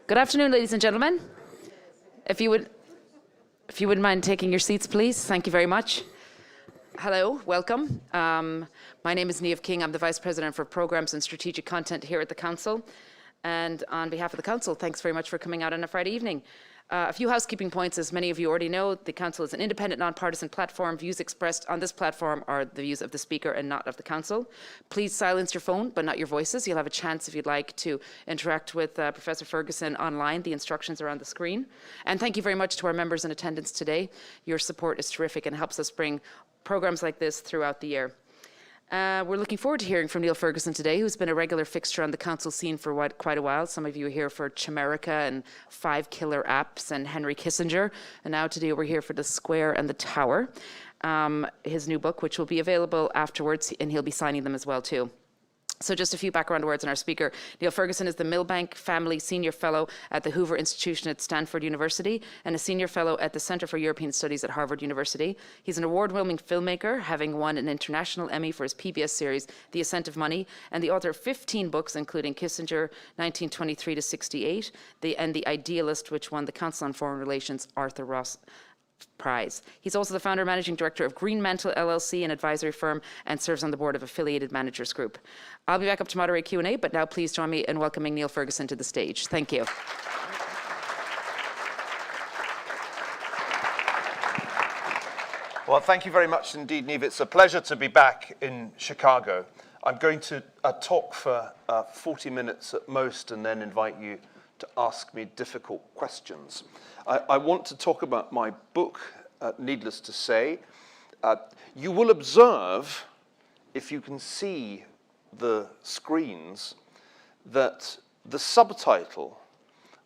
Good afternoon, ladies and gentlemen. If you wouldn't mind taking your seats, please. Thank you very much. Hello, welcome. My name is Niamh King. I'm the Vice President for Programs and Strategic Content here at the Council. And on behalf of the Council, thanks very much for coming out on a Friday evening. A few housekeeping points. As many of you already know, the Council is an independent, non-partisan platform. Views expressed on this platform are the views of the Speaker and not of the Council. Please silence your phone, but not your voices. You'll have a chance, if you'd like, to interact with Professor Ferguson online. The instructions are on the screen. And thank you very much to our members in attendance today. Your support is terrific and helps us bring programs like this throughout the year. We're looking forward to hearing from Niall Ferguson today, who's been a regular fixture on the Council scene for quite a while. Some of you are here for Chimerica and 5 Killer Apps and Henry Kissinger. And now today we're here for The Square and the Tower, his new book, which will be available afterwards, and he'll be signing them as well too. So just a few background words on our speaker. Niall Ferguson is the Milbank Family Senior Fellow at the Hoover Institution at Stanford University and a Senior Fellow at the Center for European Studies at Harvard University. He's an award-winning filmmaker, having won an international Emmy for his PBS series, The Ascent of Money, and the author of 15 books, including Kissinger, 1923 to 68, and The Idealist, which won the Council on Foreign Relations Arthur Ross Prize. He's also the founder and managing director of Green Mantle LLC, an advisory firm, and serves on the board of Affiliated Managers Group. I'll be back up to moderate Q&A, but now please join me in welcoming Niall Ferguson to the stage. Thank you. Well, thank you very much indeed, Niamh. It's a pleasure to be back in Chicago. I'm going to talk for 40 minutes at most and then invite you to ask me difficult questions. I want to talk about my book, needless to say. You will observe, if you can see the screens, that the subtitle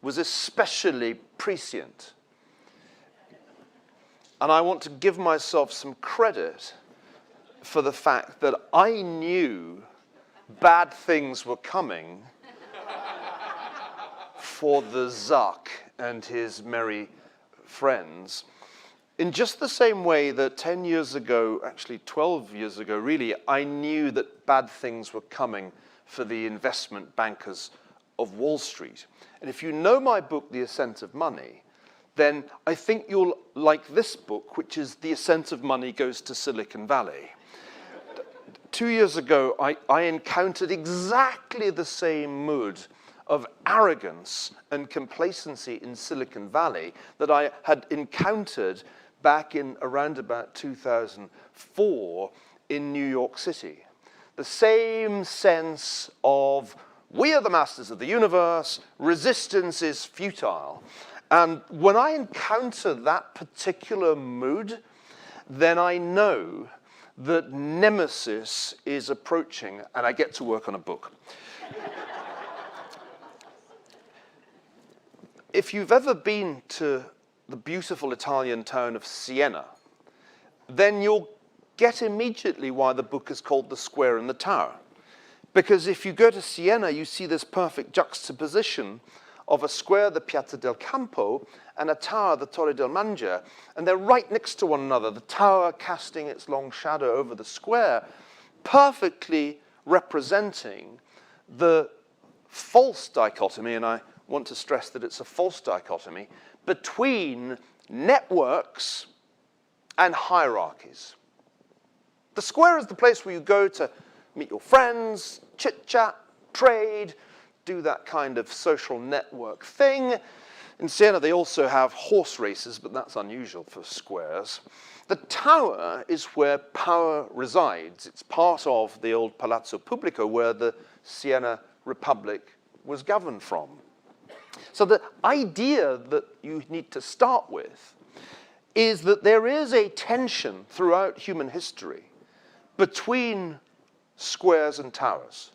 was especially prescient. And I want to give myself some credit for the fact that I knew bad things were coming for the Zuck and his merry friends, in just the same way that 10 years ago, actually 12 years ago really, I knew that bad things were coming for the investment bankers of Wall Street. And if you know my book, The Ascent of Money, then I think you'll like this book, which is The Ascent of Money Goes to Silicon Valley. 2 years ago, I encountered exactly the same mood of arrogance and complacency in Silicon Valley that I had encountered back in around about 2004 in New York City. The same sense of, we are the masters of the universe, resistance is futile. And when I encounter that particular mood, then I know that Nemesis is approaching and I get to work on a book. If you've ever been to the beautiful Italian town of Siena, then you'll get immediately why the book is called The Square and the Tower. Because if you go to Siena, you see this perfect juxtaposition of a square, the Piazza del Campo, and a tower, the Torre del Mangia, and they're right next to one another, the tower casting its long shadow over the square, perfectly representing the false dichotomy, and I want to stress that it's a false dichotomy, between networks and hierarchies. The square is the place where you go to meet your friends, chit-chat, trade, do that kind of social network thing. In Siena, they also have horse races, but that's unusual for squares. The tower is where power resides. It's part of the old Palazzo Pubblico, where the Siena Republic was governed from. So the idea that you need to start with is that there is a tension throughout human history between squares and towers,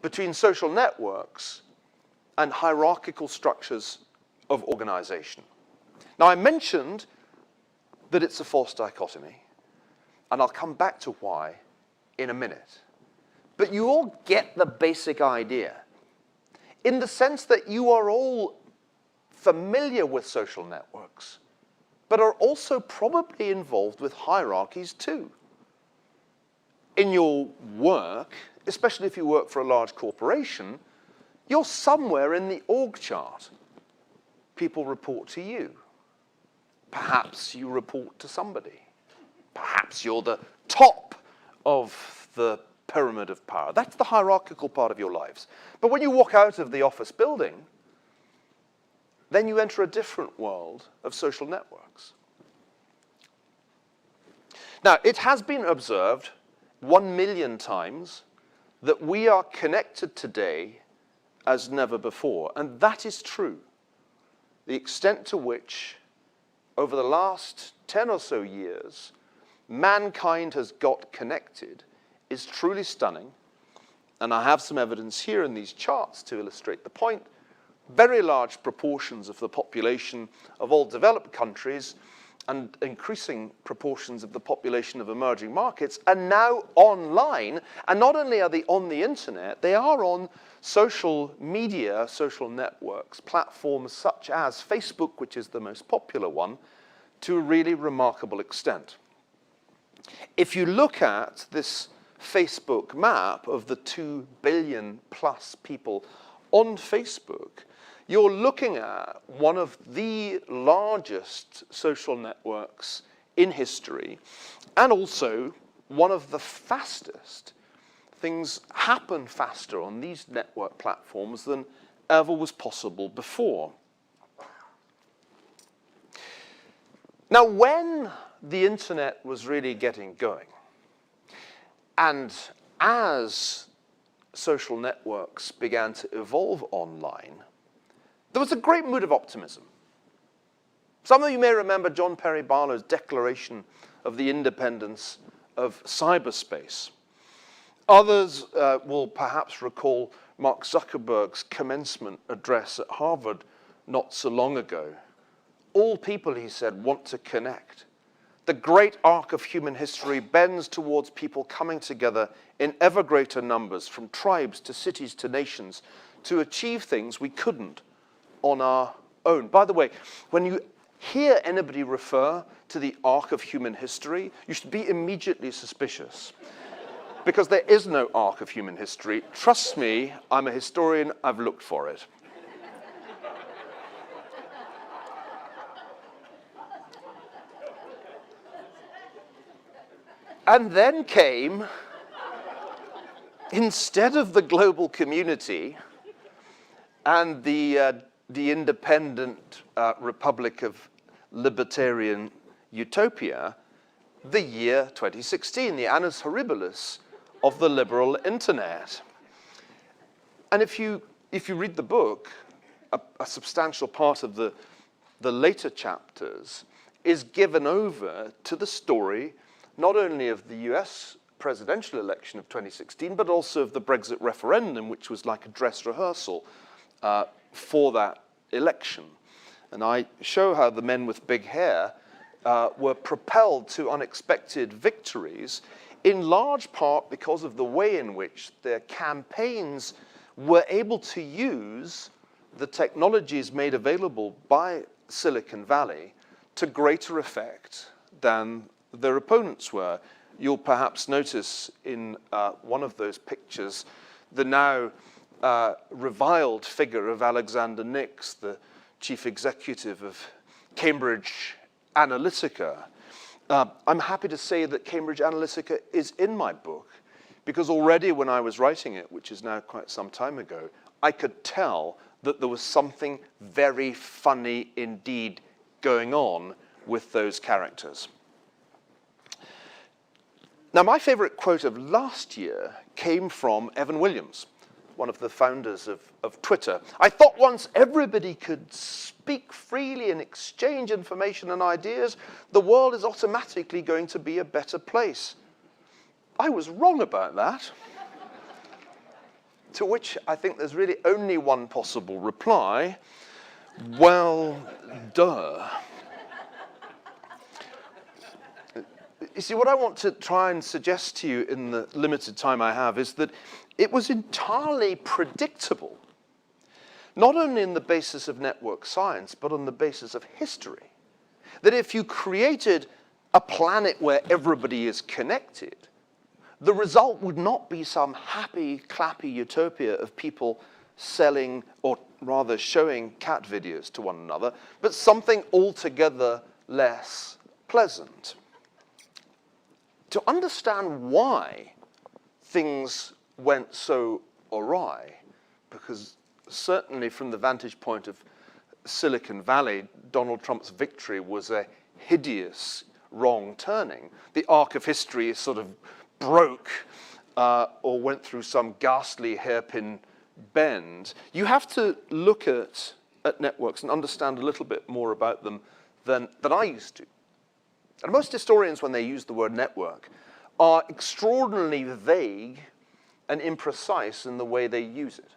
between social networks and hierarchical structures of organization. Now, I mentioned that it's a false dichotomy, and I'll come back to why in a minute. But you all get the basic idea, in the sense that you are all familiar with social networks, but are also probably involved with hierarchies too. In your work, especially if you work for a large corporation, You're somewhere in the org chart. People report to you. Perhaps you report to somebody. Perhaps you're the top of the pyramid of power. That's the hierarchical part of your lives. But when you walk out of the office building, then you enter a different world of social networks. Now, it has been observed 1 million times that we are connected today as never before. And that is true. The extent to which, over the last 10 or so years, mankind has got connected is truly stunning. And I have some evidence here in these charts to illustrate the point. Very large proportions of the population of all developed countries and increasing proportions of the population of emerging markets are now online. And not only are they on the internet, they are on social media, social networks, platforms such as Facebook, which is the most popular one, to a really remarkable extent. If you look at this Facebook map of the 2 billion plus people on Facebook, you're looking at one of the largest social networks in history, and also one of the fastest. Things happen faster on these network platforms than ever was possible before. Now, when the internet was really getting going, and as social networks began to evolve online, there was a great mood of optimism. Some of you may remember John Perry Barlow's declaration of the independence of cyberspace. Others will perhaps recall Mark Zuckerberg's commencement address at Harvard not so long ago. All people, he said, want to connect. The great arc of human history bends towards people coming together in ever greater numbers, from tribes to cities to nations, to achieve things we couldn't on our own. By the way, when you hear anybody refer to the arc of human history, you should be immediately suspicious. Because there is no arc of human history. Trust me, I'm a historian, I've looked for it. And then came, instead of the global community and the independent Republic of Libertarian Utopia, the year 2016, the annus horribilis of the liberal internet. And if you read the book, a substantial part of the later chapters is given over to the story not only of the US presidential election of 2016, but also of the Brexit referendum, which was like a dress rehearsal for that election. And I show how the men with big hair were propelled to unexpected victories, in large part because of the way in which their campaigns were able to use the technologies made available by Silicon Valley to greater effect than their opponents were. You'll perhaps notice in one of those pictures the now reviled figure of Alexander Nix, the chief executive of Cambridge Analytica. I'm happy to say that Cambridge Analytica is in my book, because already when I was writing it, which is now quite some time ago, I could tell that there was something very funny indeed going on with those characters. Now, my favorite quote of last year came from Evan Williams, one of the founders of Twitter. I thought once everybody could speak freely and exchange information and ideas, the world is automatically going to be a better place. I was wrong about that. To which I think there's really only one possible reply. Well, duh. You see, what I want to try and suggest to you in the limited time I have is that it was entirely predictable, not only on the basis of network science, but on the basis of history, that if you created a planet where everybody is connected, the result would not be some happy, clappy utopia of people selling, or rather showing cat videos to one another, but something altogether less pleasant. To understand why things went so awry, because certainly from the vantage point of Silicon Valley, Donald Trump's victory was a hideous wrong turning. The arc of history sort of broke or went through some ghastly hairpin bend. You have to look at networks and understand a little bit more about them than I used to. And most historians, when they use the word network, are extraordinarily vague and imprecise in the way they use it.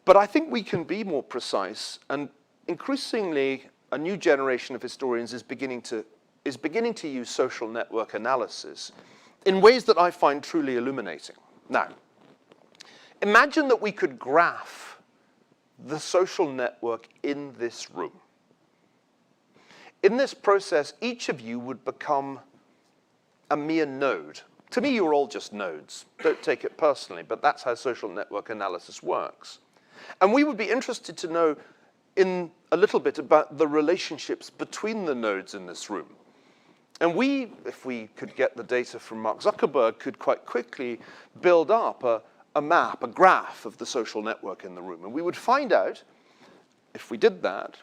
But I think we can be more precise, and increasingly a new generation of historians is beginning to use social network analysis in ways that I find truly illuminating. Now, imagine that we could graph the social network in this room. In this process, each of you would become a mere node. To me, you're all just nodes. Don't take it personally, but that's how social network analysis works. And we would be interested to know in a little bit about the relationships between the nodes in this room. And we, if we could get the data from Mark Zuckerberg, could quite quickly build up a map, a graph of the social network in the room. And we would find out, if we did that,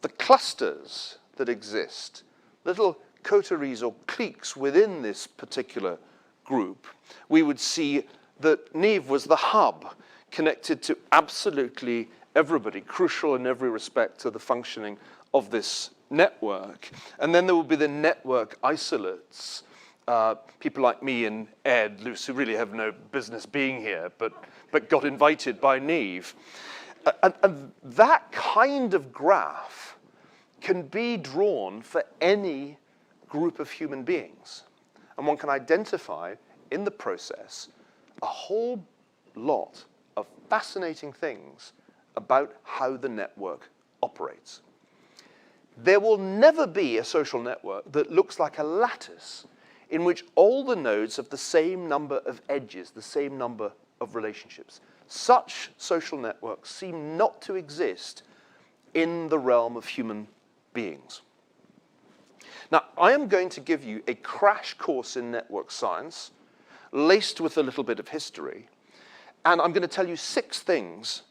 the clusters that exist, little coteries or cliques within this particular group. We would see that Niamh was the hub, connected to absolutely everybody, crucial in every respect to the functioning of this network. And then there would be the network isolates, people like me and Ed, Luce, who really have no business being here, but got invited by Niamh. And that kind of graph can be drawn for any group of human beings. And one can identify in the process a whole lot of fascinating things about how the network operates. There will never be a social network that looks like a lattice in which all the nodes have the same number of edges, the same number of relationships. Such social networks seem not to exist in the realm of human beings. Now, I am going to give you a crash course in network science, laced with a little bit of history, and I'm going to tell you 6 things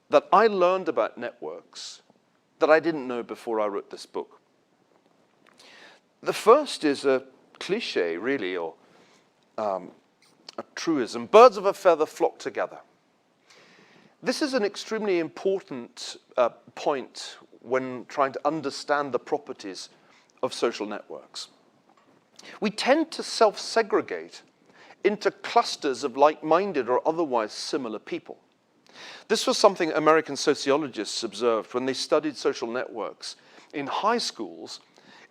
that I learned about networks that I didn't know before I wrote this book. The first is a cliche, really, or a truism. Birds of a feather flock together. This is an extremely important point when trying to understand the properties of social networks. We tend to self-segregate into clusters of like-minded or otherwise similar people. This was something American sociologists observed when they studied social networks in high schools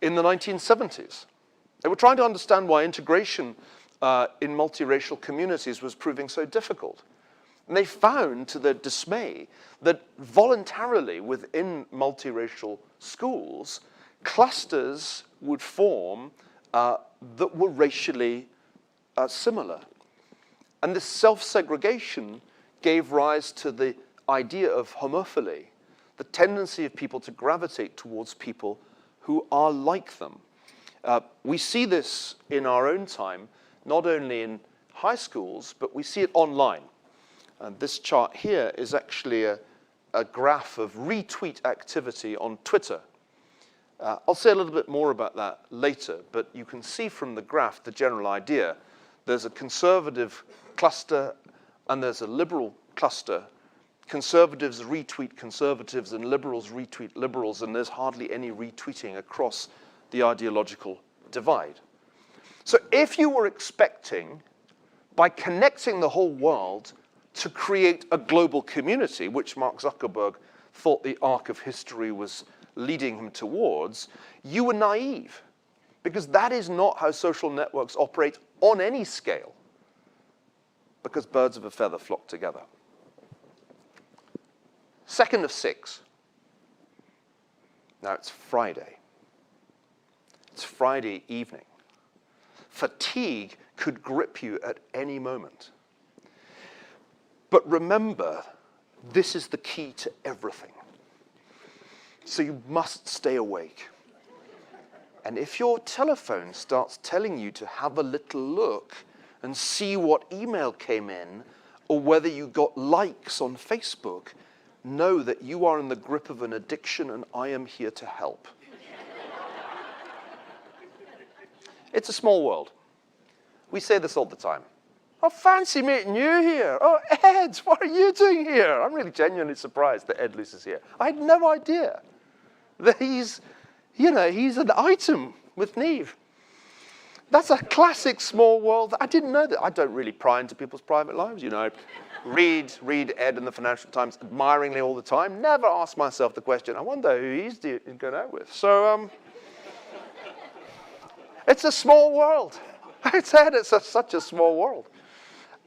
in the 1970s. They were trying to understand why integration in multiracial communities was proving so difficult. And they found, to their dismay, that voluntarily within multiracial schools, clusters would form that were racially similar. And this self-segregation gave rise to the idea of homophily, the tendency of people to gravitate towards people who are like them. We see this in our own time, not only in high schools, but we see it online. And this chart here is actually a graph of retweet activity on Twitter. I'll say a little bit more about that later, but you can see from the graph the general idea. There's a conservative cluster and there's a liberal cluster. Conservatives retweet conservatives and liberals retweet liberals, and there's hardly any retweeting across the ideological divide. So if you were expecting, by connecting the whole world, to create a global community, which Mark Zuckerberg thought the arc of history was leading him towards, you were naive, because that is not how social networks operate on any scale, because birds of a feather flock together. Second of 6. Now it's Friday. It's Friday evening. Fatigue could grip you at any moment. But remember, this is the key to everything. So you must stay awake. And if your telephone starts telling you to have a little look and see what email came in, or whether you got likes on Facebook, know that you are in the grip of an addiction and I am here to help. It's a small world. We say this all the time. Oh, fancy meeting you here. Oh, Ed, what are you doing here? I'm really genuinely surprised that Ed Luce is here. I had no idea that he's an item with Niamh. That's a classic small world. I didn't know that. I don't really pry into people's private lives. I read Ed in the Financial Times admiringly all the time. Never ask myself the question, I wonder who he's going out with. So, it's a small world. It's such a small world.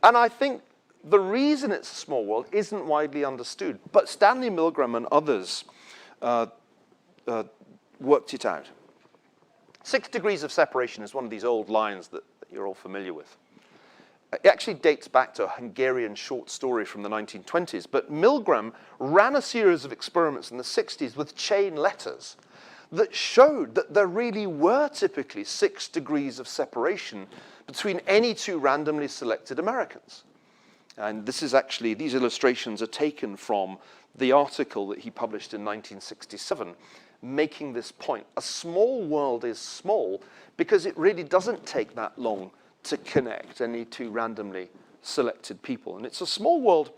And I think the reason it's a small world isn't widely understood. But Stanley Milgram and others worked it out. 6 degrees of separation is one of these old lines that you're all familiar with. It actually dates back to a Hungarian short story from the 1920s. But Milgram ran a series of experiments in the 60s with chain letters that showed that there really were typically 6 degrees of separation between any 2 randomly selected Americans. And these illustrations are taken from the article that he published in 1967, making this point. A small world is small because it really doesn't take that long to connect any 2 randomly selected people. And it's a small world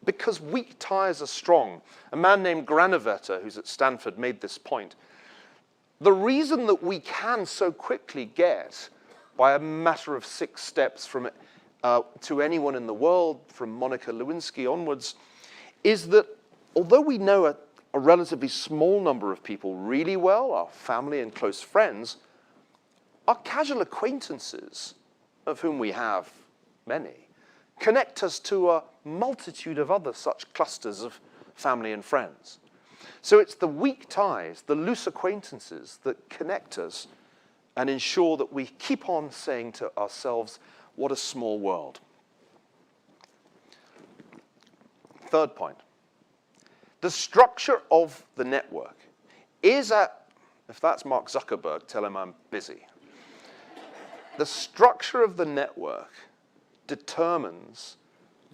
because weak ties are strong. A man named Granovetter, who's at Stanford, made this point. The reason that we can so quickly get, by a matter of 6 steps to anyone in the world, from Monica Lewinsky onwards, is that although we know a relatively small number of people really well, our family and close friends, our casual acquaintances, of whom we have many, connect us to a multitude of other such clusters of family and friends. So it's the weak ties, the loose acquaintances that connect us and ensure that we keep on saying to ourselves, what a small world. Third point. The structure of the network is if that's Mark Zuckerberg, tell him I'm busy. The structure of the network determines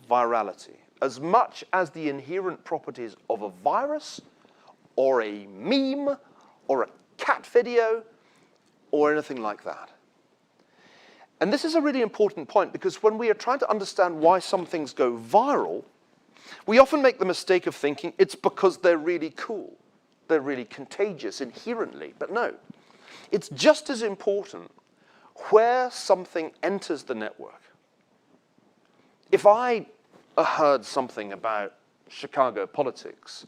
virality as much as the inherent properties of a virus or a meme or a cat video or anything like that. And this is a really important point because when we are trying to understand why some things go viral, we often make the mistake of thinking it's because they're really cool. They're really contagious inherently. But no, it's just as important where something enters the network. If I heard something about Chicago politics,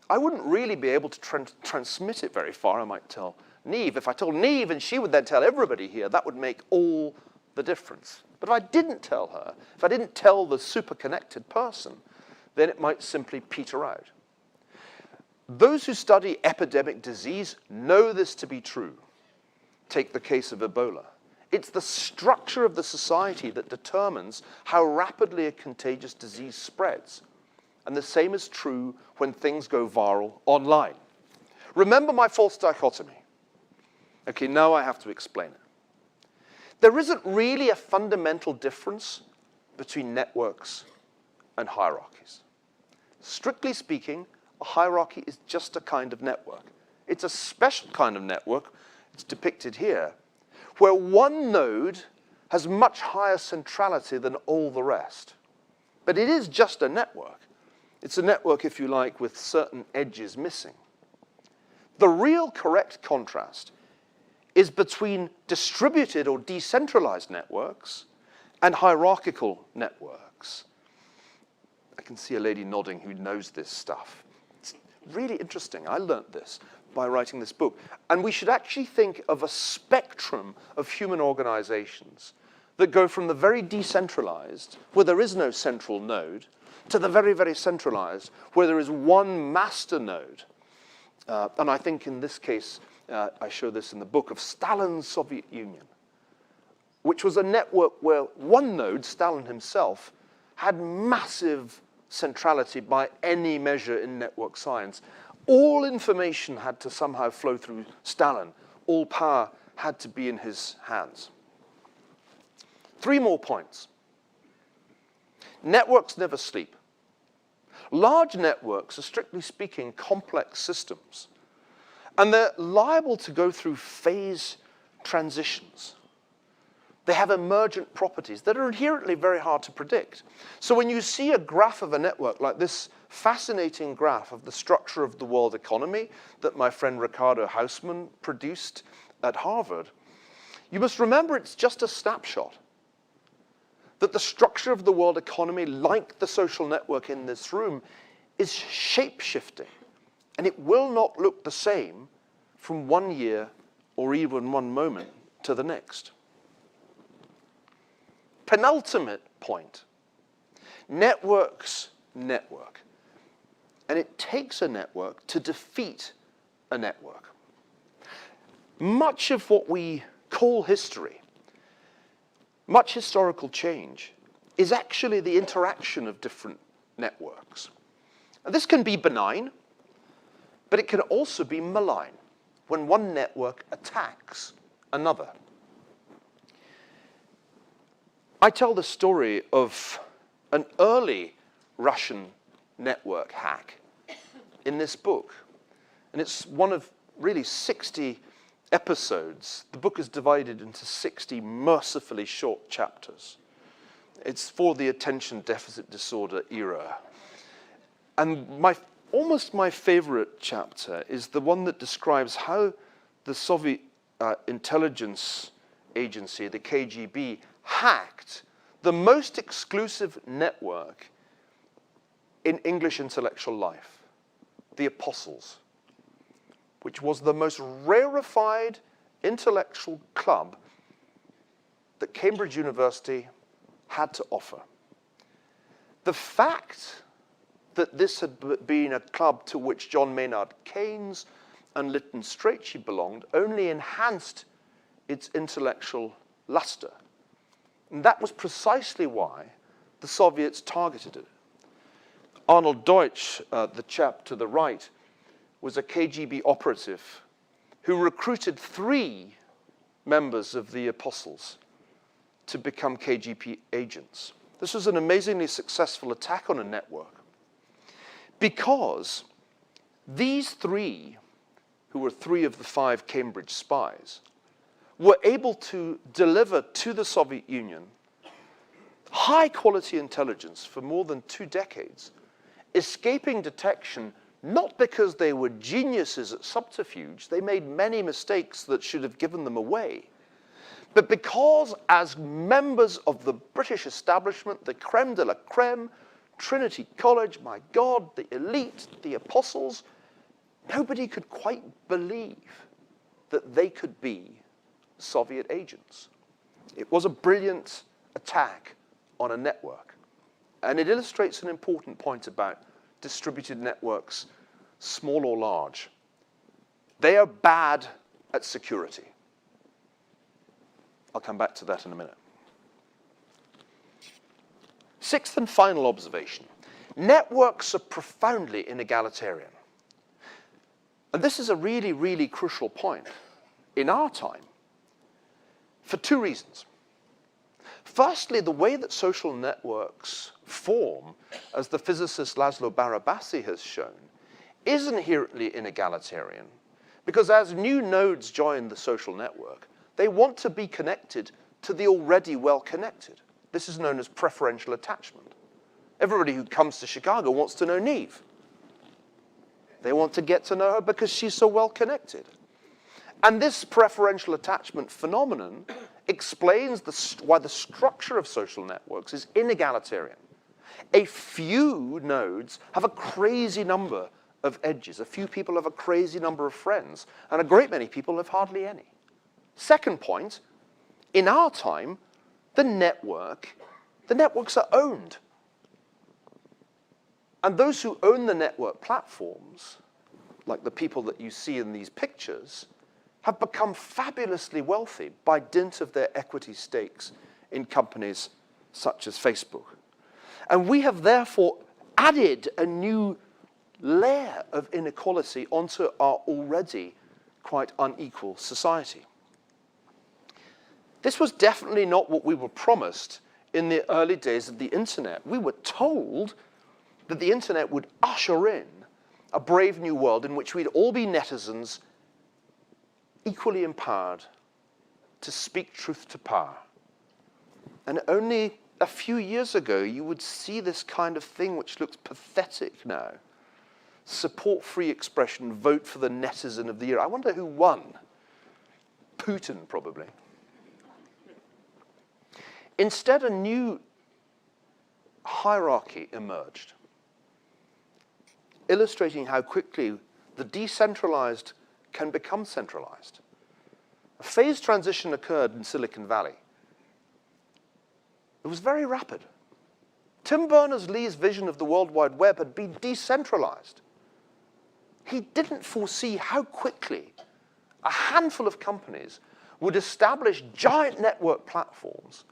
I wouldn't really be able to transmit it very far. I might tell Niamh. If I told Niamh and she would then tell everybody here, that would make all the difference. But if I didn't tell her, if I didn't tell the super connected person, then it might simply peter out. Those who study epidemic disease know this to be true. Take the case of Ebola. It's the structure of the society that determines how rapidly a contagious disease spreads. And the same is true when things go viral online. Remember my false dichotomy. Okay, now I have to explain it. There isn't really a fundamental difference between networks and hierarchies. Strictly speaking, a hierarchy is just a kind of network. It's a special kind of network, it's depicted here, where one node has much higher centrality than all the rest. But it is just a network. It's a network, if you like, with certain edges missing. The real correct contrast is between distributed or decentralized networks and hierarchical networks. I can see a lady nodding who knows this stuff. It's really interesting. I learnt this by writing this book. And we should actually think of a spectrum of human organizations that go from the very decentralized, where there is no central node, to the very, very centralized, where there is one master node. And I think in this case, I show this in the book, of Stalin's Soviet Union, which was a network where one node, Stalin himself, had massive centrality by any measure in network science. All information had to somehow flow through Stalin. All power had to be in his hands. 3 more points. Networks never sleep. Large networks are, strictly speaking, complex systems, and they're liable to go through phase transitions. They have emergent properties that are inherently very hard to predict. So when you see a graph of a network like this fascinating graph of the structure of the world economy that my friend Ricardo Hausmann produced at Harvard, you must remember it's just a snapshot. That the structure of the world economy, like the social network in this room, is shape-shifting. And it will not look the same from one year or even one moment to the next. Penultimate point. Networks network. And it takes a network to defeat a network. Much of what we call history, much historical change, is actually the interaction of different networks. And this can be benign, but it can also be malign when one network attacks another. I tell the story of an early Russian network hack in this book. And it's one of really 60 episodes. The book is divided into 60 mercifully short chapters. It's for the attention deficit disorder era. And almost my favorite chapter is the one that describes how the Soviet intelligence agency, the KGB, hacked the most exclusive network in English intellectual life, the Apostles, which was the most rarefied intellectual club that Cambridge University had to offer. The fact that this had been a club to which John Maynard Keynes and Lytton Strachey belonged only enhanced its intellectual luster. And that was precisely why the Soviets targeted it. Arnold Deutsch, the chap to the right, was a KGB operative who recruited 3 members of the Apostles to become KGB agents. This was an amazingly successful attack on a network because these 3, who were 3 of the 5 Cambridge spies, were able to deliver to the Soviet Union high-quality intelligence for more than 2 decades, escaping detection not because they were geniuses at subterfuge, they made many mistakes that should have given them away, but because as members of the British establishment, the creme de la creme, Trinity College, my God, the elite, the Apostles, nobody could quite believe that they could be Soviet agents. It was a brilliant attack on a network. And it illustrates an important point about distributed networks, small or large. They are bad at security. I'll come back to that in a minute. 6th and final observation. Networks are profoundly inegalitarian. And this is a really, really crucial point in our time for 2 reasons. Firstly, the way that social networks form, as the physicist Laszlo Barabasi has shown, is inherently inegalitarian because as new nodes join the social network, they want to be connected to the already well-connected. This is known as preferential attachment. Everybody who comes to Chicago wants to know Neve. They want to get to know her because she's so well-connected. And this preferential attachment phenomenon explains why the structure of social networks is inegalitarian. A few nodes have a crazy number of edges. A few people have a crazy number of friends, and a great many people have hardly any. Second point, in our time, the networks are owned. And those who own the network platforms, like the people that you see in these pictures, have become fabulously wealthy by dint of their equity stakes in companies such as Facebook. And we have therefore added a new layer of inequality onto our already quite unequal society. This was definitely not what we were promised in the early days of the internet. We were told that the internet would usher in a brave new world in which we'd all be netizens equally empowered to speak truth to power. And only a few years ago, you would see this kind of thing which looks pathetic now. Support free expression, vote for the netizen of the year. I wonder who won. Putin, probably. Instead, a new hierarchy emerged, illustrating how quickly the decentralized can become centralized. A phased transition occurred in Silicon Valley. It was very rapid. Tim Berners-Lee's vision of the World Wide Web had been decentralized. He didn't foresee how quickly a handful of companies would establish giant network platforms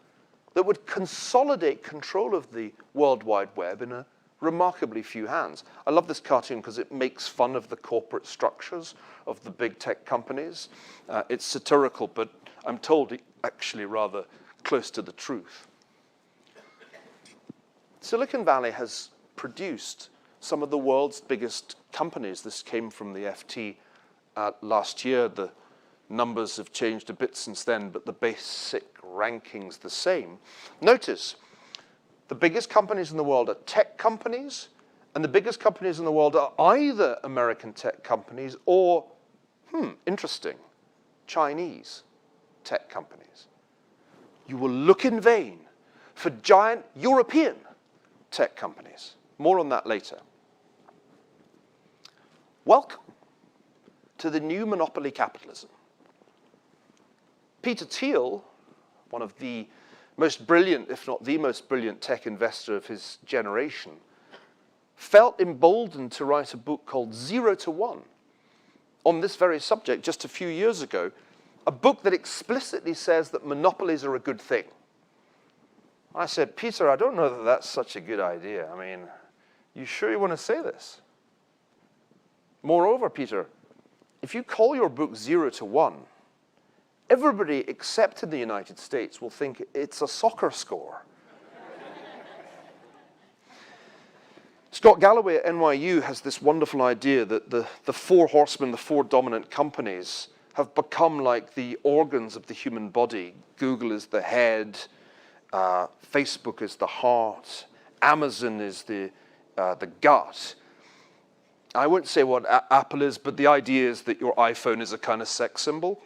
that would consolidate control of the World Wide Web in a remarkably few hands. I love this cartoon because it makes fun of the corporate structures of the big tech companies. It's satirical, but I'm told actually rather close to the truth. Silicon Valley has produced some of the world's biggest companies. This came from the FT last year. The numbers have changed a bit since then, but the basic ranking's the same. Notice, the biggest companies in the world are tech companies, and the biggest companies in the world are either American tech companies or, interesting, Chinese tech companies. You will look in vain for giant European tech companies. More on that later. Welcome to the new monopoly capitalism. Peter Thiel, one of the most brilliant, if not the most brilliant tech investor of his generation, felt emboldened to write a book called 0 to 1 on this very subject just a few years ago, a book that explicitly says that monopolies are a good thing. I said, Peter, I don't know that that's such a good idea. I mean, you sure you want to say this? Moreover, Peter, if you call your book 0 to 1, everybody except in the United States will think it's a soccer score. Scott Galloway at NYU has this wonderful idea that the four horsemen, the four dominant companies, have become like the organs of the human body. Google is the head, Facebook is the heart, Amazon is the gut. I won't say what Apple is, but the idea is that your iPhone is a kind of sex symbol.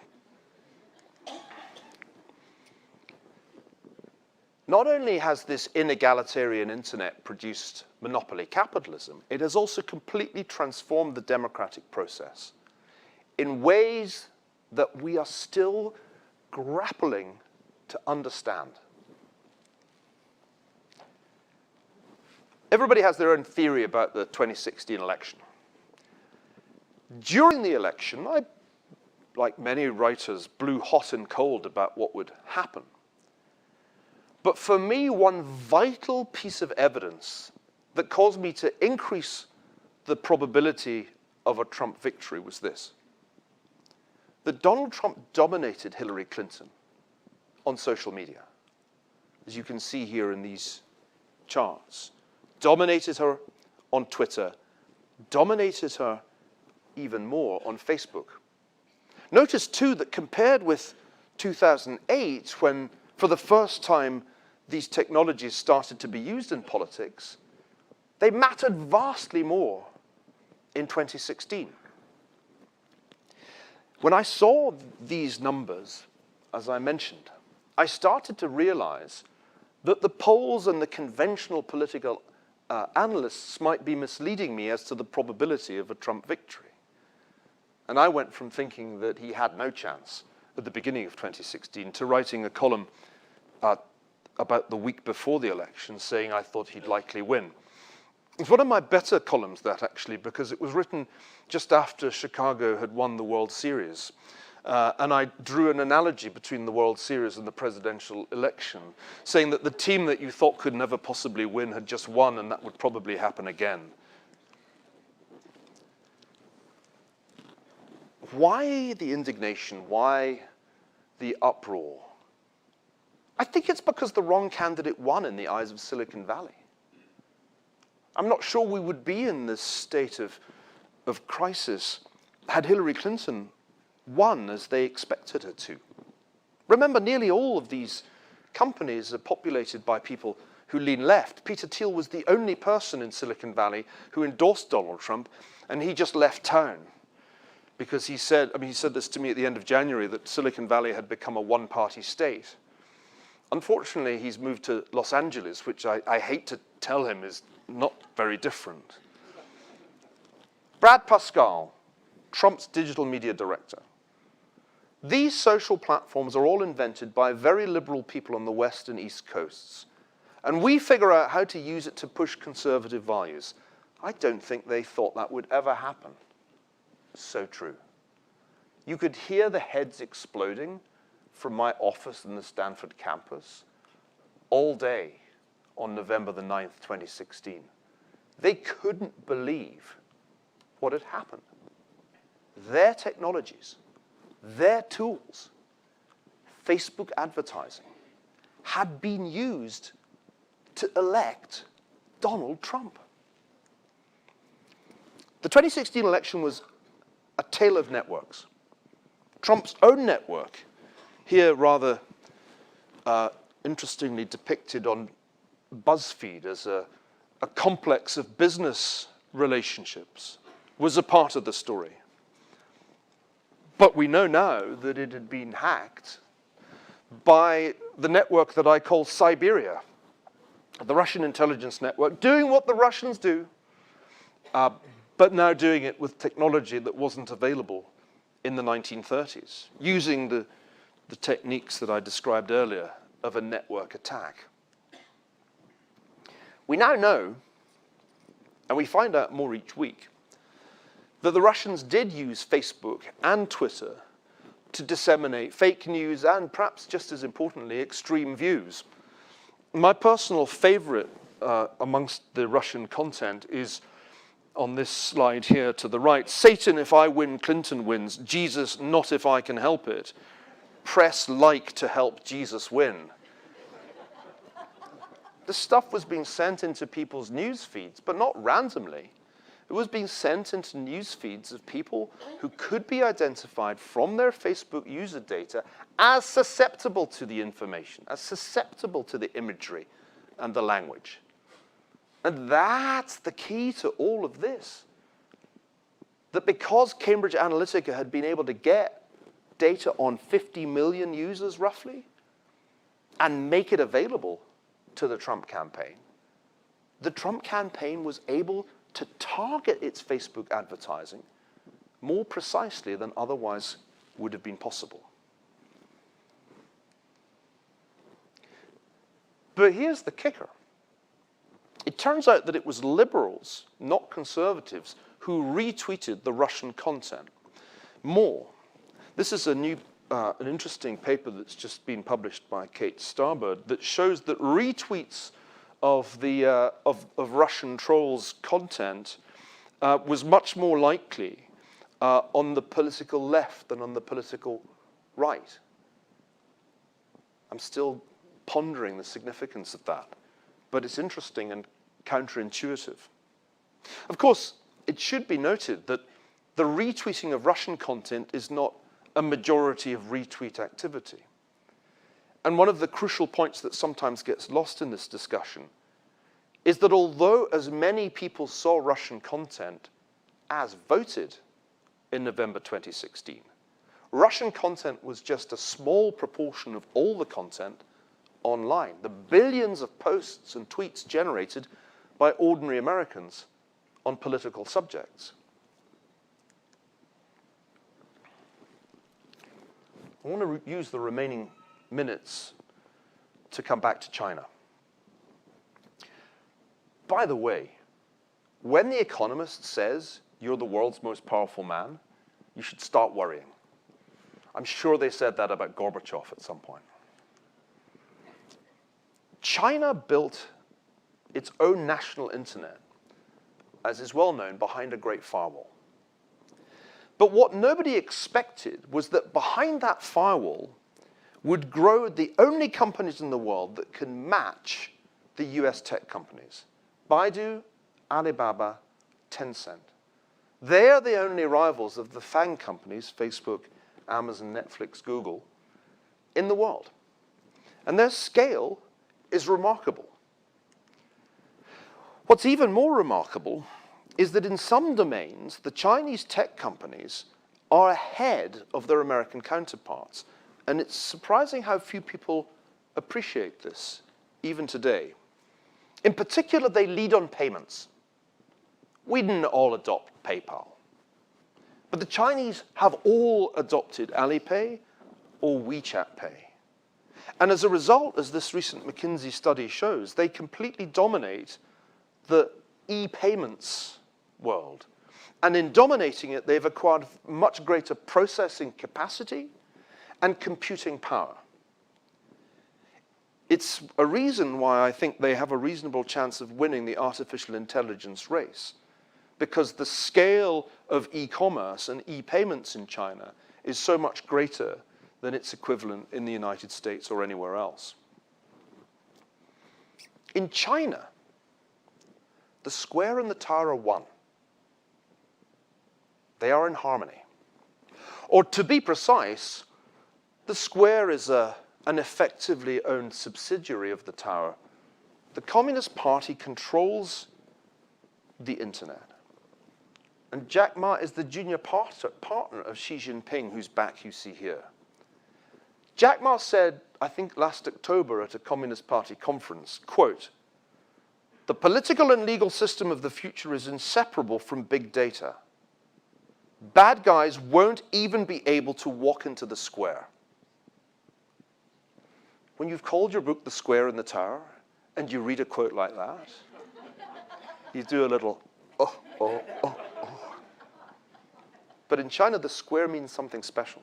Not only has this inegalitarian internet produced monopoly capitalism, it has also completely transformed the democratic process in ways that we are still grappling to understand. Everybody has their own theory about the 2016 election. During the election, I, like many writers, blew hot and cold about what would happen. But for me, one vital piece of evidence that caused me to increase the probability of a Trump victory was this: that Donald Trump dominated Hillary Clinton on social media, as you can see here in these charts. Dominated her on Twitter, dominated her even more on Facebook. Notice too that compared with 2008, when for the first time these technologies started to be used in politics, they mattered vastly more in 2016. When I saw these numbers, as I mentioned, I started to realize that the polls and the conventional political analysts might be misleading me as to the probability of a Trump victory. And I went from thinking that he had no chance at the beginning of 2016 to writing a column about the week before the election saying I thought he'd likely win. It's one of my better columns, that actually, because it was written just after Chicago had won the World Series. And I drew an analogy between the World Series and the presidential election, saying that the team that you thought could never possibly win had just won, and that would probably happen again. Why the indignation? Why the uproar? I think it's because the wrong candidate won in the eyes of Silicon Valley. I'm not sure we would be in this state of crisis had Hillary Clinton won as they expected her to. Remember, nearly all of these companies are populated by people who lean left. Peter Thiel was the only person in Silicon Valley who endorsed Donald Trump, and he just left town because he said this to me at the end of January, that Silicon Valley had become a one-party state. Unfortunately, he's moved to Los Angeles, which I hate to tell him is not very different. Brad Pascal, Trump's digital media director. These social platforms are all invented by very liberal people on the West and East Coasts. And we figure out how to use it to push conservative values. I don't think they thought that would ever happen. So true. You could hear the heads exploding from my office in the Stanford campus all day on November the 9th, 2016. They couldn't believe what had happened. Their technologies, their tools, Facebook advertising, had been used to elect Donald Trump. The 2016 election was a tale of networks. Trump's own network, here rather interestingly depicted on BuzzFeed as a complex of business relationships, was a part of the story. But we know now that it had been hacked by the network that I call Siberia, the Russian intelligence network, doing what the Russians do, but now doing it with technology that wasn't available in the 1930s, using the techniques that I described earlier of a network attack. We now know, and we find out more each week, that the Russians did use Facebook and Twitter to disseminate fake news and, perhaps just as importantly, extreme views. My personal favorite amongst the Russian content is on this slide here to the right. Satan, if I win, Clinton wins. Jesus, not if I can help it. Press like to help Jesus win. The stuff was being sent into people's news feeds, but not randomly. It was being sent into news feeds of people who could be identified from their Facebook user data as susceptible to the information, as susceptible to the imagery and the language. And that's the key to all of this. That because Cambridge Analytica had been able to get data on 50 million users roughly and make it available to the Trump campaign was able to target its Facebook advertising more precisely than otherwise would have been possible. But here's the kicker. It turns out that it was liberals, not conservatives, who retweeted the Russian content more. This is an interesting paper that's just been published by Kate Starbird that shows that retweets of Russian trolls' content was much more likely on the political left than on the political right. I'm still pondering the significance of that, but it's interesting and counterintuitive. Of course, it should be noted that the retweeting of Russian content is not a majority of retweet activity. And one of the crucial points that sometimes gets lost in this discussion is that although as many people saw Russian content as voted in November 2016, Russian content was just a small proportion of all the content online. The billions of posts and tweets generated by ordinary Americans on political subjects. I want to use the remaining minutes to come back to China. By the way, when The Economist says you're the world's most powerful man, you should start worrying. I'm sure they said that about Gorbachev at some point. China built its own national internet, as is well known, behind a great firewall. But what nobody expected was that behind that firewall would grow the only companies in the world that can match the US tech companies. Baidu, Alibaba, Tencent. They are the only rivals of the FANG companies, Facebook, Amazon, Netflix, Google, in the world. And their scale is remarkable. What's even more remarkable is that in some domains, the Chinese tech companies are ahead of their American counterparts. And it's surprising how few people appreciate this, even today. In particular, they lead on payments. We didn't all adopt PayPal. But the Chinese have all adopted Alipay or WeChat Pay. And as a result, as this recent McKinsey study shows, they completely dominate the e-payments world. And in dominating it, they've acquired much greater processing capacity and computing power. It's a reason why I think they have a reasonable chance of winning the artificial intelligence race, because the scale of e-commerce and e-payments in China is so much greater than its equivalent in the United States or anywhere else. In China, the square and the tower are one. They are in harmony. Or to be precise, the square is an effectively owned subsidiary of the tower. The Communist Party controls the internet. And Jack Ma is the junior partner of Xi Jinping, whose back you see here. Jack Ma said, I think last October at a Communist Party conference, quote, "The political and legal system of the future is inseparable from big data. Bad guys won't even be able to walk into the square." When you've called your book The Square and the Tower, and you read a quote like that, you do a little, oh, oh, oh, oh. But in China, the square means something special.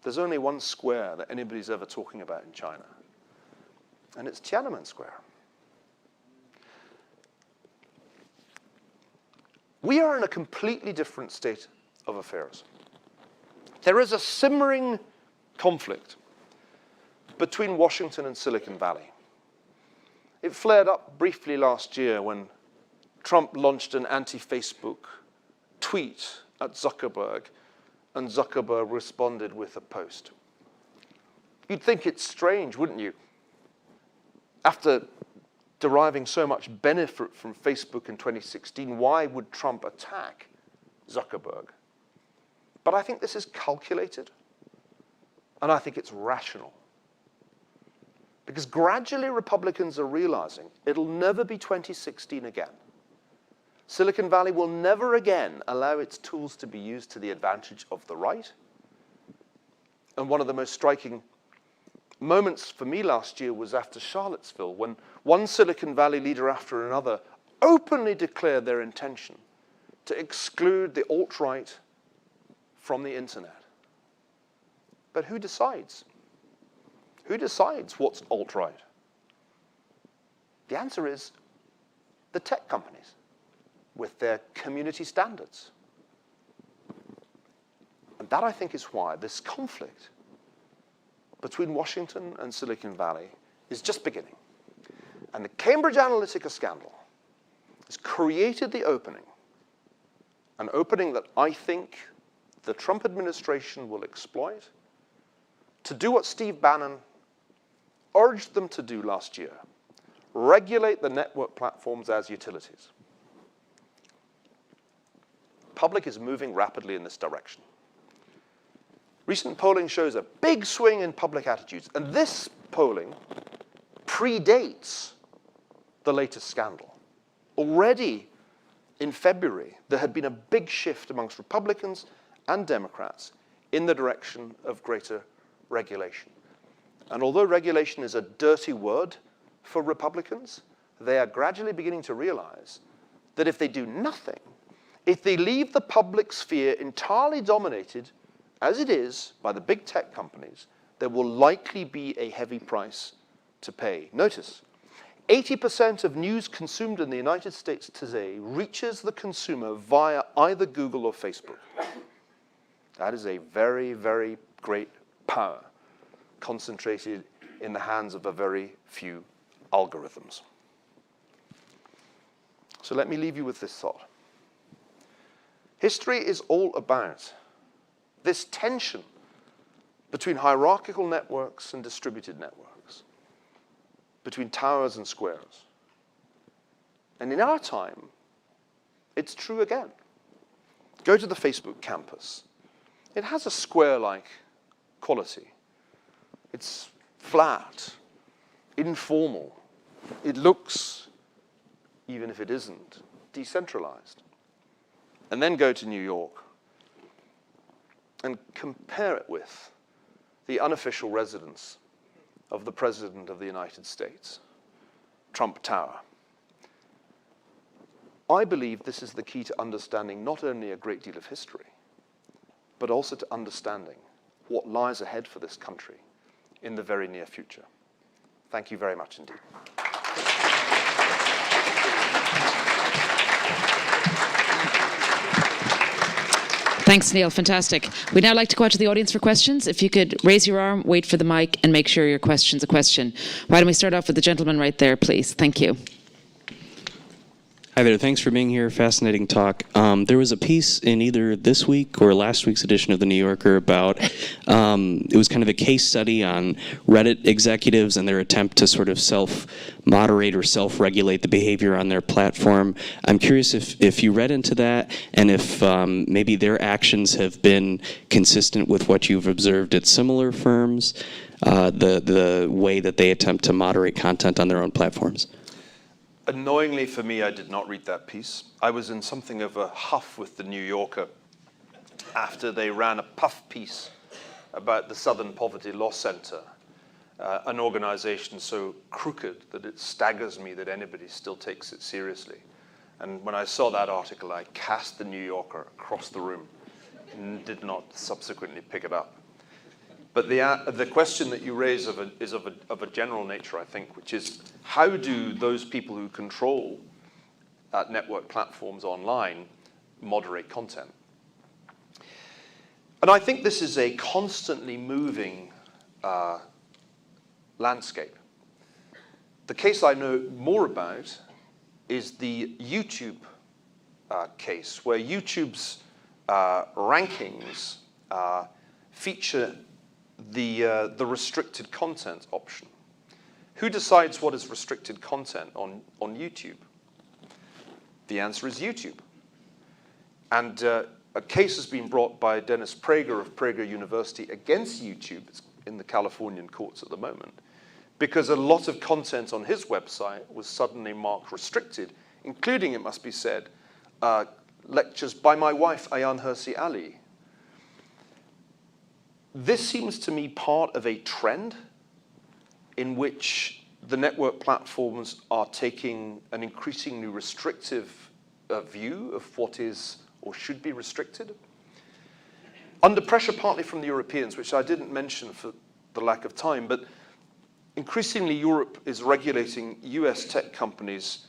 There's only one square that anybody's ever talking about in China, and it's Tiananmen Square. We are in a completely different state of affairs. There is a simmering conflict between Washington and Silicon Valley. It flared up briefly last year when Trump launched an anti-Facebook tweet at Zuckerberg, and Zuckerberg responded with a post. You'd think it's strange, wouldn't you? After deriving so much benefit from Facebook in 2016, why would Trump attack Zuckerberg? But I think this is calculated, and I think it's rational. Because gradually Republicans are realizing it'll never be 2016 again. Silicon Valley will never again allow its tools to be used to the advantage of the right. And one of the most striking moments for me last year was after Charlottesville, when one Silicon Valley leader after another openly declared their intention to exclude the alt-right from the internet. But who decides? Who decides what's alt-right? The answer is the tech companies with their community standards. And that, I think, is why this conflict between Washington and Silicon Valley is just beginning. And the Cambridge Analytica scandal has created the opening, an opening that I think the Trump administration will exploit, to do what Steve Bannon urged them to do last year: regulate the network platforms as utilities. The public is moving rapidly in this direction. Recent polling shows a big swing in public attitudes, and this polling predates the latest scandal. Already in February, there had been a big shift amongst Republicans and Democrats in the direction of greater regulation. And although regulation is a dirty word for Republicans, they are gradually beginning to realize that if they do nothing, if they leave the public sphere entirely dominated as it is by the big tech companies, there will likely be a heavy price to pay. Notice, 80% of news consumed in the United States today reaches the consumer via either Google or Facebook. That is a very, very great power concentrated in the hands of a very few algorithms. So let me leave you with this thought. History is all about this tension between hierarchical networks and distributed networks, between towers and squares. And in our time, it's true again. Go to the Facebook campus. It has a square-like quality. It's flat, informal. It looks, even if it isn't, decentralized. And then go to New York and compare it with the unofficial residence of the President of the United States, Trump Tower. I believe this is the key to understanding not only a great deal of history, but also to understanding what lies ahead for this country in the very near future. Thank you very much indeed. Thanks, Niall. Fantastic. We'd now like to go out to the audience for questions. If you could raise your arm, wait for the mic, and make sure your question's a question. Why don't we start off with the gentleman right there, please? Thank you. Hi there. Thanks for being here. Fascinating talk. There was a piece in either this week or last week's edition of The New Yorker about, it was kind of a case study on Reddit executives and their attempt to sort of self-moderate or self-regulate the behavior on their platform. I'm curious if you read into that and if maybe their actions have been consistent with what you've observed at similar firms, the way that they attempt to moderate content on their own platforms. Annoyingly for me, I did not read that piece. I was in something of a huff with The New Yorker after they ran a puff piece about the Southern Poverty Law Center, an organization so crooked that it staggers me that anybody still takes it seriously. And when I saw that article, I cast The New Yorker across the room and did not subsequently pick it up. But the question that you raise is of a general nature, I think, which is how do those people who control network platforms online moderate content? And I think this is a constantly moving landscape. The case I know more about is the YouTube case, where YouTube's rankings feature the restricted content option. Who decides what is restricted content on YouTube? The answer is YouTube. And a case has been brought by Dennis Prager of Prager University against YouTube. It's in the Californian courts at the moment, because a lot of content on his website was suddenly marked restricted, including, it must be said, lectures by my wife, Ayaan Hirsi Ali. This seems to me part of a trend in which the network platforms are taking an increasingly restrictive view of what is or should be restricted. Under pressure partly from the Europeans, which I didn't mention for the lack of time, but increasingly Europe is regulating US tech companies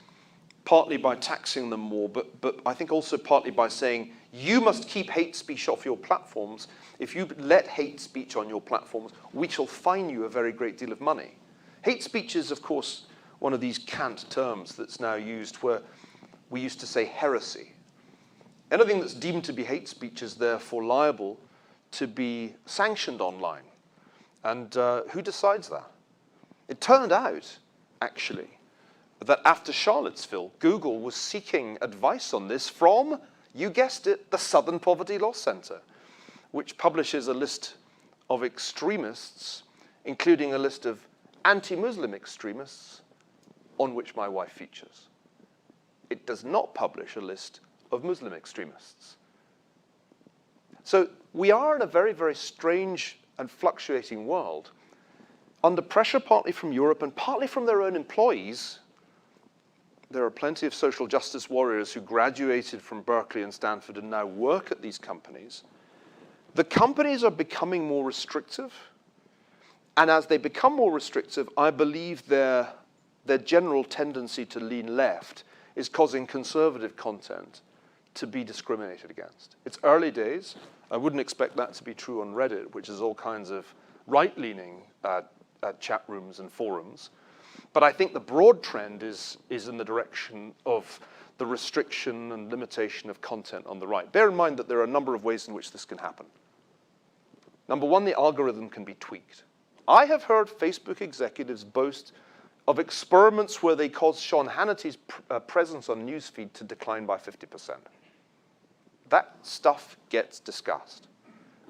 partly by taxing them more, but I think also partly by saying, you must keep hate speech off your platforms. If you let hate speech on your platforms, we shall fine you a very great deal of money. Hate speech is, of course, one of these cant terms that's now used where we used to say heresy. Anything that's deemed to be hate speech is therefore liable to be sanctioned online. And who decides that? It turned out, actually, that after Charlottesville, Google was seeking advice on this from, you guessed it, the Southern Poverty Law Center, which publishes a list of extremists, including a list of anti-Muslim extremists, on which my wife features. It does not publish a list of Muslim extremists. So we are in a very, very strange and fluctuating world, under pressure partly from Europe and partly from their own employees. There are plenty of social justice warriors who graduated from Berkeley and Stanford and now work at these companies, The companies are becoming more restrictive. And as they become more restrictive, I believe their general tendency to lean left is causing conservative content to be discriminated against. It's early days. I wouldn't expect that to be true on Reddit, which is all kinds of right-leaning chat rooms and forums. But I think the broad trend is in the direction of the restriction and limitation of content on the right. Bear in mind that there are a number of ways in which this can happen. Number one, the algorithm can be tweaked. I have heard Facebook executives boast of experiments where they caused Sean Hannity's presence on newsfeed to decline by 50%. That stuff gets discussed.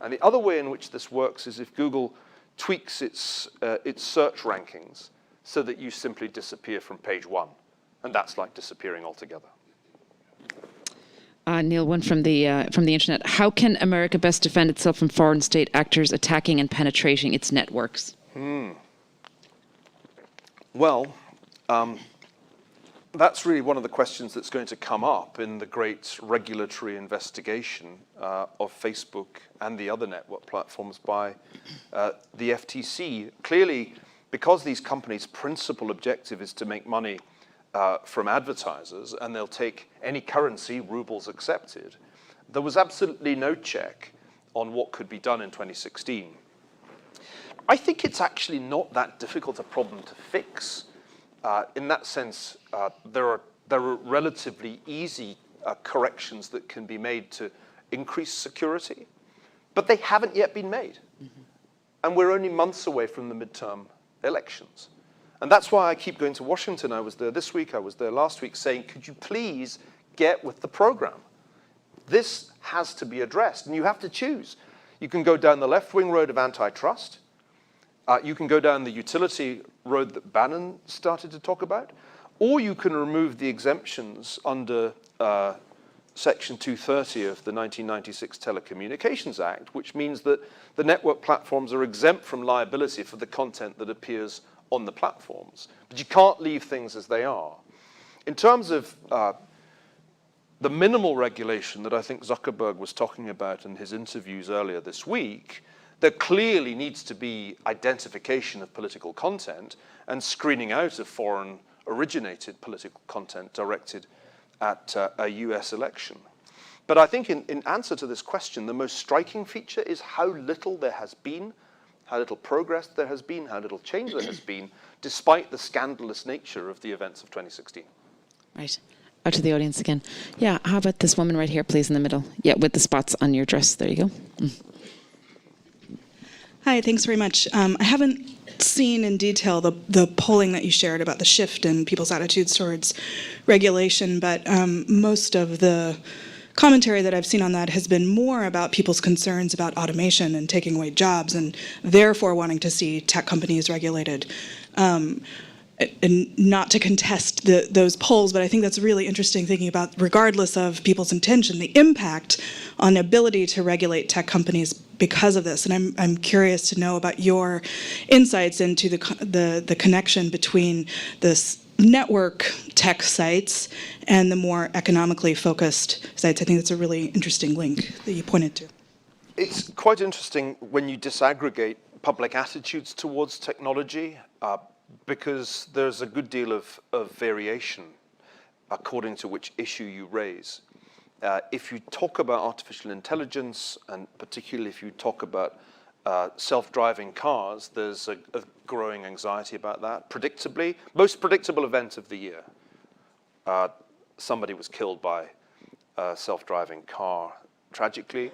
And the other way in which this works is if Google tweaks its search rankings so that you simply disappear from page one. And that's like disappearing altogether. Neil, one from the internet. How can America best defend itself from foreign state actors attacking and penetrating its networks? Well, that's really one of the questions that's going to come up in the great regulatory investigation of Facebook and the other network platforms by the FTC. Clearly, because these companies' principal objective is to make money from advertisers, and they'll take any currency, rubles accepted, there was absolutely no check on what could be done in 2016. I think it's actually not that difficult a problem to fix. In that sense, there are relatively easy corrections that can be made to increase security, but they haven't yet been made. And we're only months away from the midterm elections. And that's why I keep going to Washington. I was there this week, I was there last week, saying, could you please get with the program? This has to be addressed, and you have to choose. You can go down the left-wing road of antitrust. You can go down the utility road that Bannon started to talk about, or you can remove the exemptions under Section 230 of the 1996 Telecommunications Act, which means that the network platforms are exempt from liability for the content that appears on the platforms. But you can't leave things as they are. In terms of the minimal regulation that I think Zuckerberg was talking about in his interviews earlier this week, there clearly needs to be identification of political content and screening out of foreign-originated political content directed at a US election. But I think in answer to this question, the most striking feature is how little there has been, how little progress there has been, how little change there has been, despite the scandalous nature of the events of 2016. Right. Out to the audience again. Yeah, how about this woman right here, please, in the middle? Yeah, with the spots on your dress. There you go. Hi, thanks very much. I haven't seen in detail the polling that you shared about the shift in people's attitudes towards regulation, but most of the commentary that I've seen on that has been more about people's concerns about automation and taking away jobs, and therefore wanting to see tech companies regulated. And not to contest those polls, but I think that's really interesting thinking about, regardless of people's intention, the impact on the ability to regulate tech companies because of this. And I'm curious to know about your insights into the connection between this network tech sites and the more economically focused sites. I think that's a really interesting link that you pointed to. It's quite interesting when you disaggregate public attitudes towards technology, because there's a good deal of variation according to which issue you raise. If you talk about artificial intelligence, and particularly if you talk about self-driving cars, there's a growing anxiety about that. Predictably, most predictable event of the year. Somebody was killed by a self-driving car, tragically,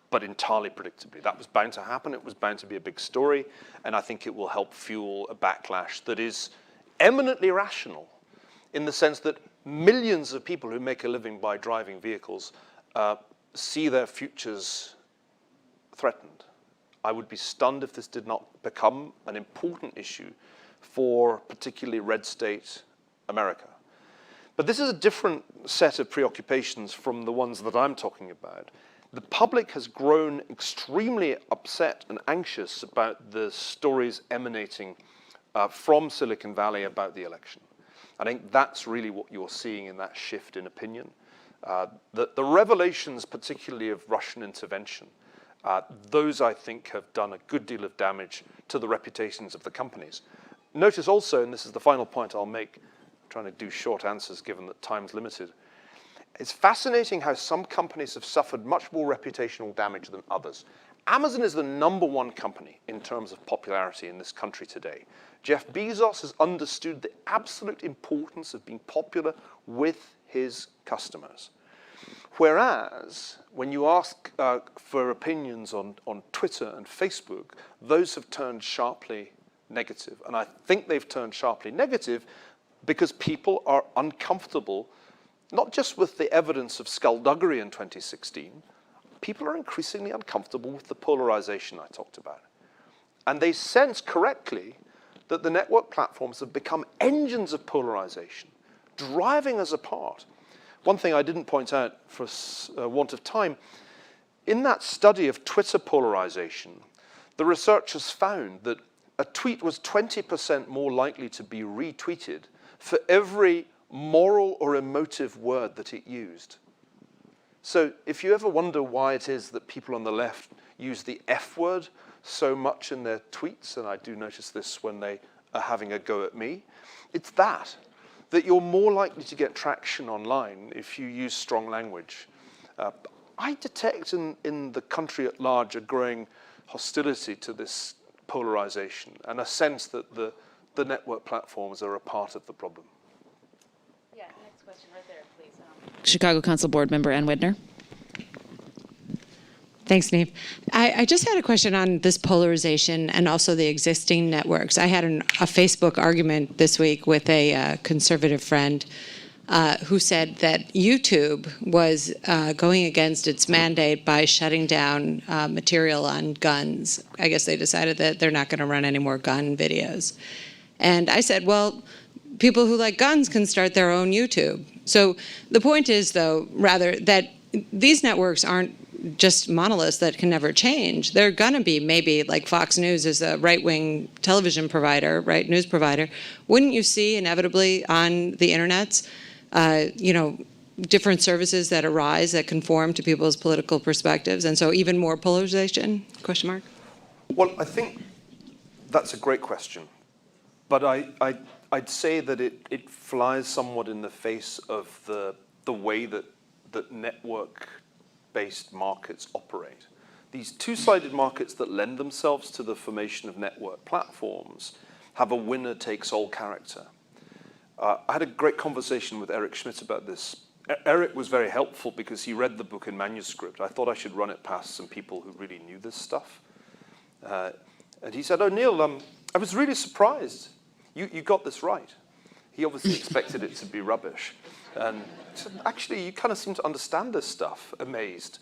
but entirely predictably. That was bound to happen. It was bound to be a big story, and I think it will help fuel a backlash that is eminently rational, in the sense that millions of people who make a living by driving vehicles see their futures threatened. I would be stunned if this did not become an important issue for particularly red state America. But this is a different set of preoccupations from the ones that I'm talking about. The public has grown extremely upset and anxious about the stories emanating from Silicon Valley about the election. I think that's really what you're seeing in that shift in opinion. The revelations, particularly of Russian intervention, Those, I think, have done a good deal of damage to the reputations of the companies. Notice also, and this is the final point I'll make, I'm trying to do short answers given that time's limited, it's fascinating how some companies have suffered much more reputational damage than others. Amazon is the #1 company in terms of popularity in this country today. Jeff Bezos has understood the absolute importance of being popular with his customers. Whereas, when you ask for opinions on Twitter and Facebook, those have turned sharply negative. And I think they've turned sharply negative because people are uncomfortable, not just with the evidence of skullduggery in 2016, people are increasingly uncomfortable with the polarization I talked about. And they sense correctly that the network platforms have become engines of polarization, driving us apart. One thing I didn't point out for want of time, in that study of Twitter polarization, the researchers found that a tweet was 20% more likely to be retweeted for every moral or emotive word that it used. So if you ever wonder why it is that people on the left use the F word so much in their tweets, and I do notice this when they are having a go at me, it's that you're more likely to get traction online if you use strong language. I detect in the country at large a growing hostility to this polarization and a sense that the network platforms are a part of the problem. Yeah, next question right there, please. Chicago Council Board Member Ann Widner. Thanks, Neve. I just had a question on this polarization and also the existing networks. I had a Facebook argument this week with a conservative friend who said that YouTube was going against its mandate by shutting down material on guns. I guess they decided that they're not going to run any more gun videos. And I said, well, people who like guns can start their own YouTube. So the point is, though, rather, that these networks aren't just monoliths that can never change. They're going to be maybe like Fox News is a right-wing television provider, right, news provider. Wouldn't you see inevitably on the internets, different services that arise that conform to people's political perspectives, and so even more polarization? Question mark. Well, I think that's a great question, but I'd say that it flies somewhat in the face of the way that network-based markets operate. These two-sided markets that lend themselves to the formation of network platforms have a winner-takes-all character. I had a great conversation with Eric Schmidt about this. Eric was very helpful because he read the book in manuscript. I thought I should run it past some people who really knew this stuff. And he said, "Oh, Neil, I was really surprised. You got this right." He obviously expected it to be rubbish. And he said, "Actually, you kind of seem to understand this stuff." Amazed.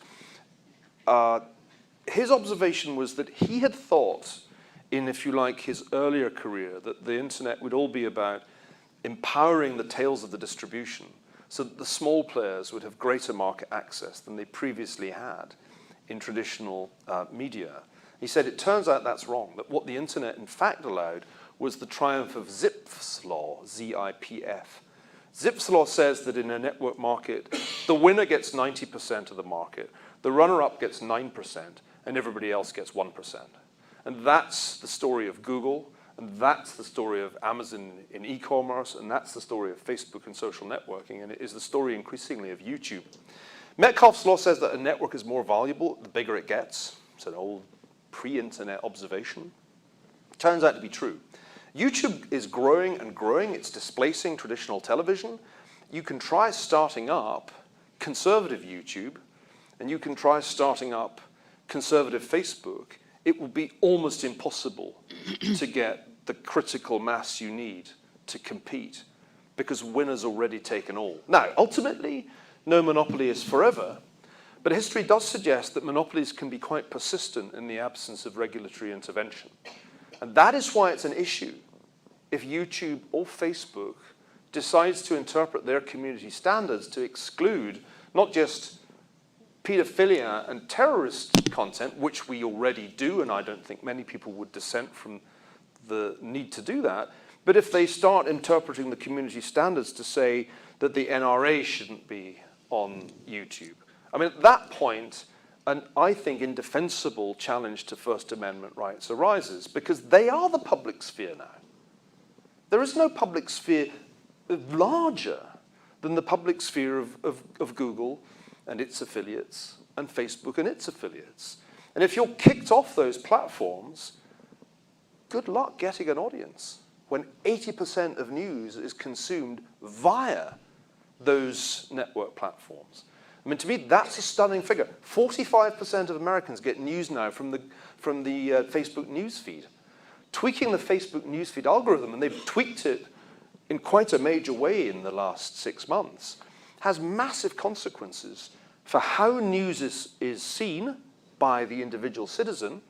His observation was that he had thought in, if you like, his earlier career that the internet would all be about empowering the tails of the distribution so that the small players would have greater market access than they previously had in traditional media. He said it turns out that's wrong, that what the internet in fact allowed was the triumph of Zipf's law, Z-I-P-F. Zipf's law says that in a network market, the winner gets 90% of the market, the runner-up gets 9%, and everybody else gets 1%. And that's the story of Google, and that's the story of Amazon in e-commerce, and that's the story of Facebook and social networking, and it is the story increasingly of YouTube. Metcalfe's law says that a network is more valuable the bigger it gets. It's an old pre-internet observation. Turns out to be true. YouTube is growing and growing. It's displacing traditional television. You can try starting up conservative YouTube, and you can try starting up conservative Facebook. It will be almost impossible to get the critical mass you need to compete because winner's already taken all. Now, ultimately, no monopoly is forever, but history does suggest that monopolies can be quite persistent in the absence of regulatory intervention. And that is why it's an issue if YouTube or Facebook decides to interpret their community standards to exclude not just pedophilia and terrorist content, which we already do, and I don't think many people would dissent from the need to do that, but if they start interpreting the community standards to say that the NRA shouldn't be on YouTube. I mean, at that point, an, I think, indefensible challenge to First Amendment rights arises, because they are the public sphere now. There is no public sphere larger than the public sphere of Google and its affiliates, and Facebook and its affiliates. And if you're kicked off those platforms, good luck getting an audience when 80% of news is consumed via those network platforms. I mean, to me, that's a stunning figure. 45% of Americans get news now from the Facebook news feed. Tweaking the Facebook news feed algorithm, and they've tweaked it in quite a major way in the last 6 months, has massive consequences for how news is seen by the individual citizen,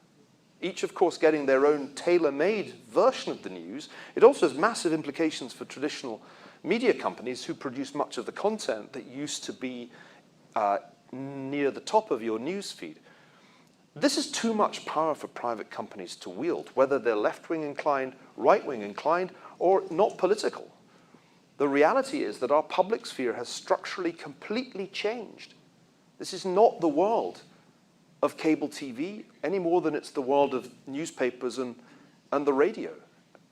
each, of course, getting their own tailor-made version of the news. It also has massive implications for traditional media companies who produce much of the content that used to be near the top of your news feed. This is too much power for private companies to wield, whether they're left-wing inclined, right-wing inclined, or not political. The reality is that our public sphere has structurally completely changed. This is not the world of cable TV any more than it's the world of newspapers and the radio.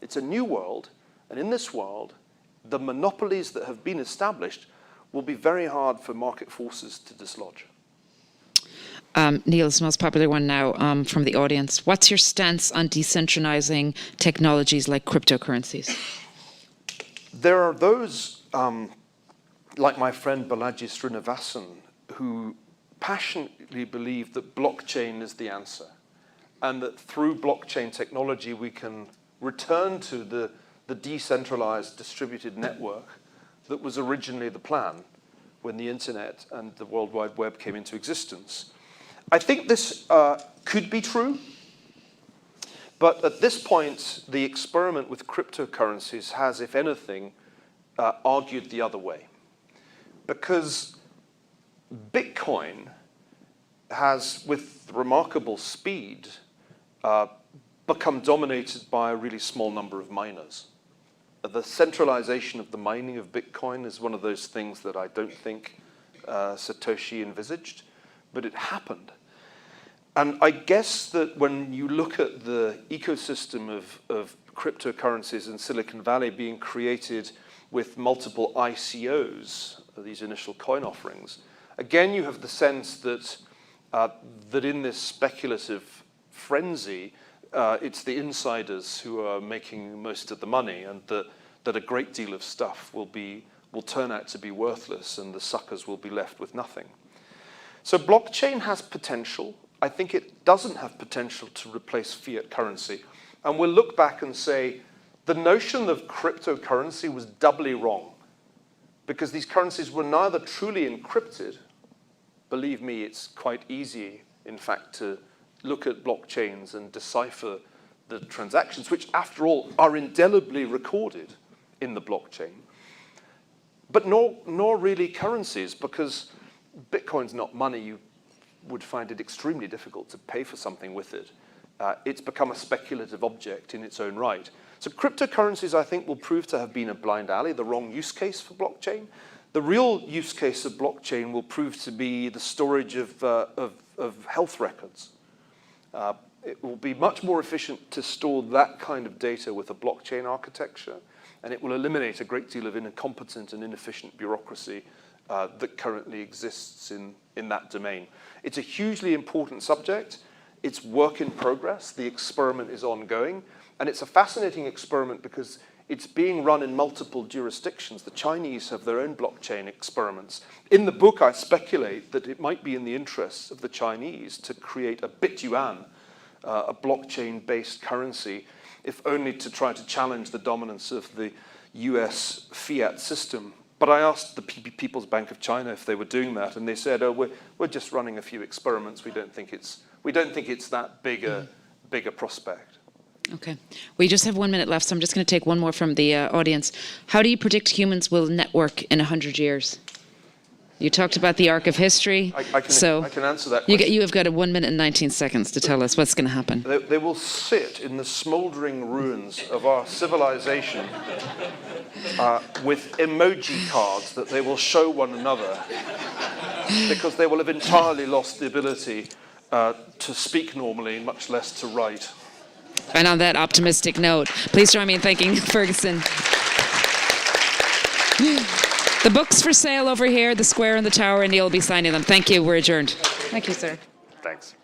It's a new world, and in this world, the monopolies that have been established will be very hard for market forces to dislodge. Niall's most popular one now from the audience. What's your stance on decentralizing technologies like cryptocurrencies? There are those, like my friend Balaji Srinivasan, who passionately believe that blockchain is the answer, and that through blockchain technology we can return to the decentralized distributed network that was originally the plan when the internet and the World Wide Web came into existence. I think this could be true, but at this point, the experiment with cryptocurrencies has, if anything, argued the other way. Because Bitcoin has, with remarkable speed, become dominated by a really small number of miners. The centralization of the mining of Bitcoin is one of those things that I don't think Satoshi envisaged, but it happened. And I guess that when you look at the ecosystem of cryptocurrencies in Silicon Valley being created with multiple ICOs, these initial coin offerings, again you have the sense that that in this speculative frenzy, it's the insiders who are making most of the money, and that a great deal of stuff will turn out to be worthless, and the suckers will be left with nothing. So blockchain has potential. I think it doesn't have potential to replace fiat currency. And we'll look back and say, the notion of cryptocurrency was doubly wrong, because these currencies were neither truly encrypted. Believe me, it's quite easy, in fact, to look at blockchains and decipher the transactions, which, after all, are indelibly recorded in the blockchain. But nor really currencies, because Bitcoin's not money. You would find it extremely difficult to pay for something with it. It's become a speculative object in its own right. So cryptocurrencies, I think, will prove to have been a blind alley, the wrong use case for blockchain. The real use case of blockchain will prove to be the storage of health records. It will be much more efficient to store that kind of data with a blockchain architecture, and it will eliminate a great deal of incompetent and inefficient bureaucracy that currently exists in that domain. It's a hugely important subject. It's work in progress. The experiment is ongoing. And it's a fascinating experiment because it's being run in multiple jurisdictions. The Chinese have their own blockchain experiments. In the book, I speculate that it might be in the interests of the Chinese to create a bit-yuan, a blockchain-based currency, if only to try to challenge the dominance of the US fiat system. But I asked the People's Bank of China if they were doing that, and they said, "Oh, we're just running a few experiments. We don't think it's that big a prospect." Okay. We just have 1 minute left, so I'm just going to take one more from the audience. How do you predict humans will network in 100 years? You talked about the arc of history. I can answer that question. You have got 1 minute and 19 seconds to tell us what's going to happen. They will sit in the smouldering ruins of our civilization with emoji cards that they will show one another because they will have entirely lost the ability to speak normally, much less to write. And on that optimistic note, please join me in thanking Ferguson. The book's for sale over here, The Square and the Tower, and Neil will be signing them. Thank you. We're adjourned. Thank you, sir. Thanks.